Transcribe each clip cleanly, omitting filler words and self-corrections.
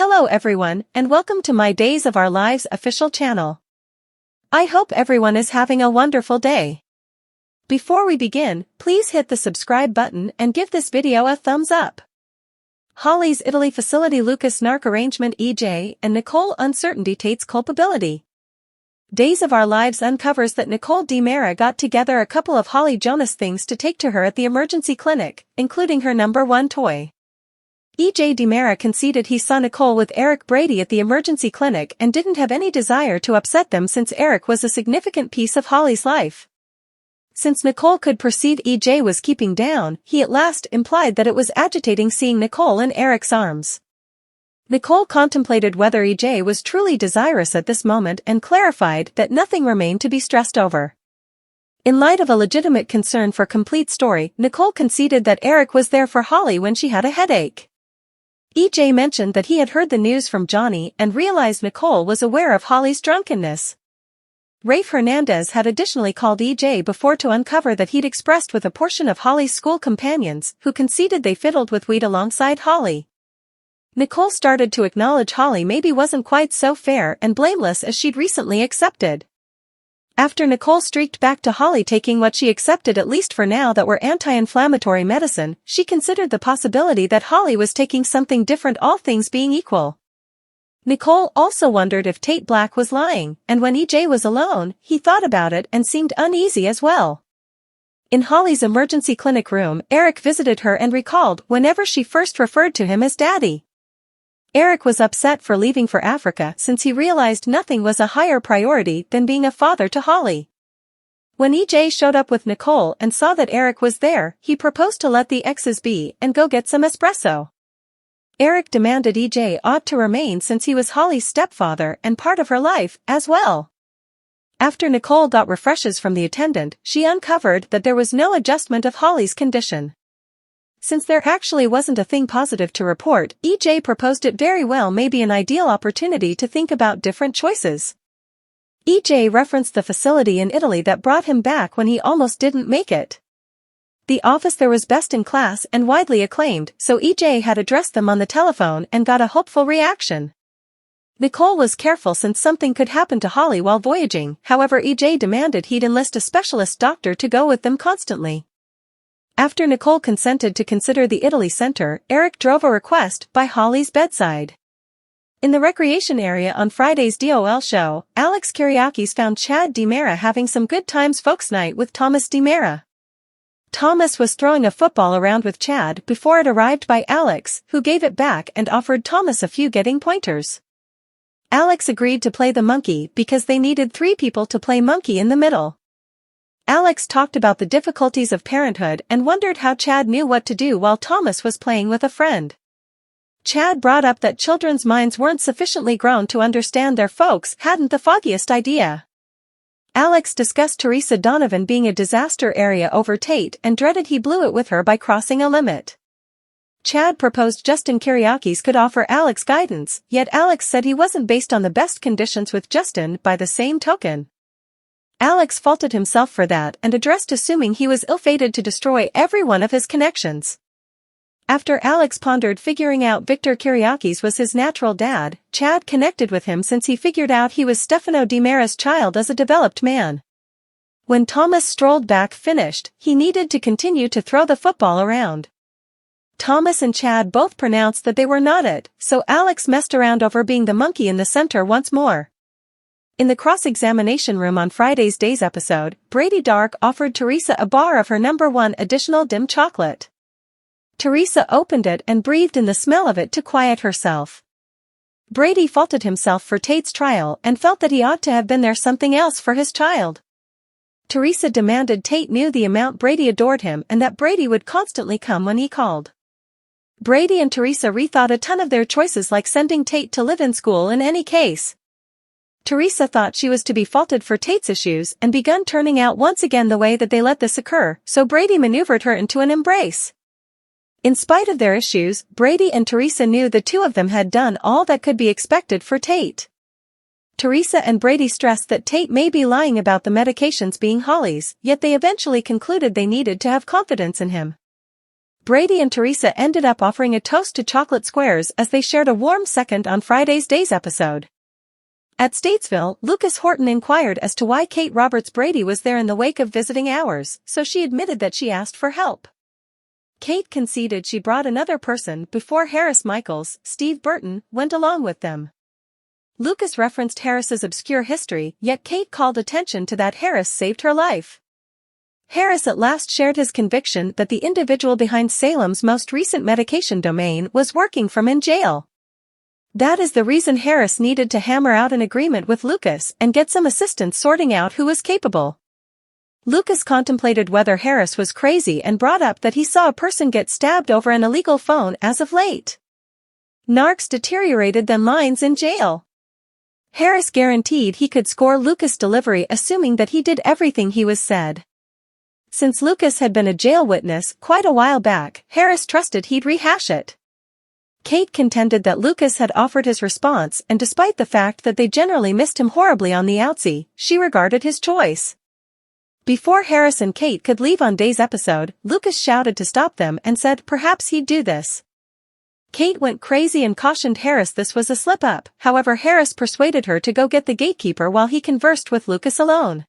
Hello everyone, and welcome to my Days of Our Lives official channel. I hope everyone is having a wonderful day. Before we begin, please hit the subscribe button and give this video a thumbs up. Holly's Italy facility, Lucas narc arrangement, EJ and Nicole uncertainty, Tate's culpability. Days of Our Lives uncovers that Nicole DiMera got together a couple of Holly Jonas things to take to her at the emergency clinic, including her #1 toy. EJ DiMera conceded he saw Nicole with Eric Brady at the emergency clinic and didn't have any desire to upset them since Eric was a significant piece of Holly's life. Since Nicole could perceive EJ was keeping down, he at last implied that it was agitating seeing Nicole in Eric's arms. Nicole contemplated whether EJ was truly desirous at this moment and clarified that nothing remained to be stressed over. In light of a legitimate concern for complete story, Nicole conceded that Eric was there for Holly when she had a headache. EJ mentioned that he had heard the news from Johnny and realized Nicole was aware of Holly's drunkenness. Rafe Hernandez had additionally called EJ before to uncover that he'd expressed with a portion of Holly's school companions, who conceded they fiddled with weed alongside Holly. Nicole started to acknowledge Holly maybe wasn't quite so fair and blameless as she'd recently accepted. After Nicole streaked back to Holly taking what she accepted, at least for now, that were anti-inflammatory medicine, she considered the possibility that Holly was taking something different, all things being equal. Nicole also wondered if Tate Black was lying, and when EJ was alone, he thought about it and seemed uneasy as well. In Holly's emergency clinic room, Eric visited her and recalled whenever she first referred to him as Daddy. Eric was upset for leaving for Africa since he realized nothing was a higher priority than being a father to Holly. When EJ showed up with Nicole and saw that Eric was there, he proposed to let the exes be and go get some espresso. Eric demanded EJ ought to remain since he was Holly's stepfather and part of her life as well. After Nicole got refreshes from the attendant, she uncovered that there was no adjustment of Holly's condition. Since there actually wasn't a thing positive to report, EJ proposed it very well may be an ideal opportunity to think about different choices. EJ referenced the facility in Italy that brought him back when he almost didn't make it. The office there was best in class and widely acclaimed, so EJ had addressed them on the telephone and got a hopeful reaction. Nicole was careful since something could happen to Holly while voyaging, however EJ demanded he'd enlist a specialist doctor to go with them constantly. After Nicole consented to consider the Italy Center, Eric drove a request by Holly's bedside. In the recreation area on Friday's DOL show, Alex Kyriakis found Chad DiMera having some good times folks night with Thomas DiMera. Thomas was throwing a football around with Chad before it arrived by Alex, who gave it back and offered Thomas a few getting pointers. Alex agreed to play the monkey because they needed 3 people to play monkey in the middle. Alex talked about the difficulties of parenthood and wondered how Chad knew what to do while Thomas was playing with a friend. Chad brought up that children's minds weren't sufficiently grown to understand their folks hadn't the foggiest idea. Alex discussed Teresa Donovan being a disaster area over Tate and dreaded he blew it with her by crossing a limit. Chad proposed Justin Kyriakis could offer Alex guidance, yet Alex said he wasn't based on the best conditions with Justin by the same token. Alex faulted himself for that and addressed assuming he was ill-fated to destroy every one of his connections. After Alex pondered figuring out Victor Kyriakis was his natural dad, Chad connected with him since he figured out he was Stefano DiMera's child as a developed man. When Thomas strolled back finished, he needed to continue to throw the football around. Thomas and Chad both pronounced that they were not it, so Alex messed around over being the monkey in the center once more. In the cross-examination room on Friday's Days episode, Brady Dark offered Teresa a bar of her #1 additional dim chocolate. Teresa opened it and breathed in the smell of it to quiet herself. Brady faulted himself for Tate's trial and felt that he ought to have been there something else for his child. Teresa demanded Tate knew the amount Brady adored him and that Brady would constantly come when he called. Brady and Teresa rethought a ton of their choices, like sending Tate to live-in school in any case. Teresa thought she was to be faulted for Tate's issues and begun turning out once again the way that they let this occur, so Brady maneuvered her into an embrace. In spite of their issues, Brady and Teresa knew the two of them had done all that could be expected for Tate. Teresa and Brady stressed that Tate may be lying about the medications being Holly's, yet they eventually concluded they needed to have confidence in him. Brady and Teresa ended up offering a toast to chocolate squares as they shared a warm second on Friday's Days episode. At Statesville, Lucas Horton inquired as to why Kate Roberts Brady was there in the wake of visiting hours, so she admitted that she asked for help. Kate conceded she brought another person before Harris Michaels, Steve Burton, went along with them. Lucas referenced Harris's obscure history, yet Kate called attention to that Harris saved her life. Harris at last shared his conviction that the individual behind Salem's most recent medication domain was working from in jail. That is the reason Harris needed to hammer out an agreement with Lucas and get some assistance sorting out who was capable. Lucas contemplated whether Harris was crazy and brought up that he saw a person get stabbed over an illegal phone as of late. Narcs deteriorated them lines in jail. Harris guaranteed he could score Lucas' delivery assuming that he did everything he was said. Since Lucas had been a jail witness quite a while back, Harris trusted he'd rehash it. Kate contended that Lucas had offered his response and despite the fact that they generally missed him horribly on the outsy, she regarded his choice. Before Harris and Kate could leave on Day's episode, Lucas shouted to stop them and said perhaps he'd do this. Kate went crazy and cautioned Harris this was a slip-up, however Harris persuaded her to go get the gatekeeper while he conversed with Lucas alone.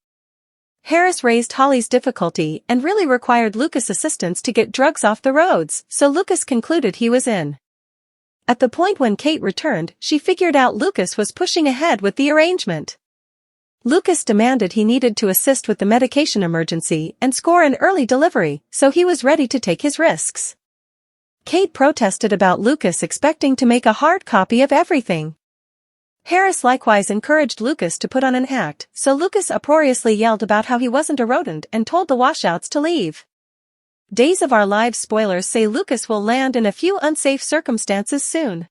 Harris raised Holly's difficulty and really required Lucas' assistance to get drugs off the roads, so Lucas concluded he was in. At the point when Kate returned, she figured out Lucas was pushing ahead with the arrangement. Lucas demanded he needed to assist with the medication emergency and score an early delivery, so he was ready to take his risks. Kate protested about Lucas expecting to make a hard copy of everything. Harris likewise encouraged Lucas to put on an act, so Lucas uproariously yelled about how he wasn't a rodent and told the washouts to leave. Days of Our Lives spoilers say Lucas will land in a few unsafe circumstances soon.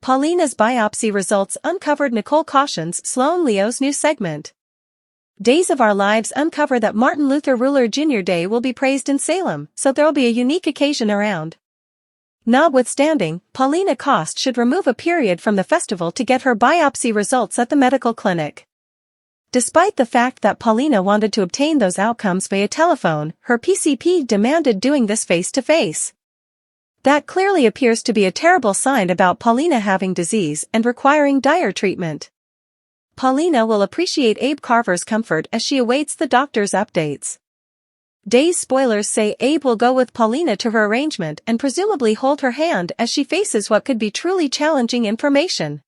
Paulina's biopsy results uncovered Nicole cautions Sloan Leo's new segment. Days of Our Lives uncover that Martin Luther Ruler Jr. Day will be praised in Salem, so there'll be a unique occasion around. Notwithstanding, Paulina Cost should remove a period from the festival to get her biopsy results at the medical clinic. Despite the fact that Paulina wanted to obtain those outcomes via telephone, her PCP demanded doing this face-to-face. That clearly appears to be a terrible sign about Paulina having disease and requiring dire treatment. Paulina will appreciate Abe Carver's comfort as she awaits the doctor's updates. Days spoilers say Abe will go with Paulina to her arrangement and presumably hold her hand as she faces what could be truly challenging information.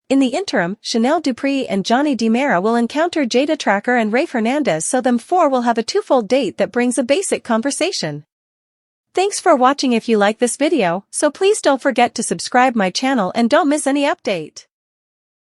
In the interim, Chanel Dupree and Johnny DiMera will encounter Jada Tracker and Rafe Hernandez, so them four will have a twofold date that brings a basic conversation. Thanks for watching. If you like this video, so please don't forget to subscribe my channel and don't miss any update.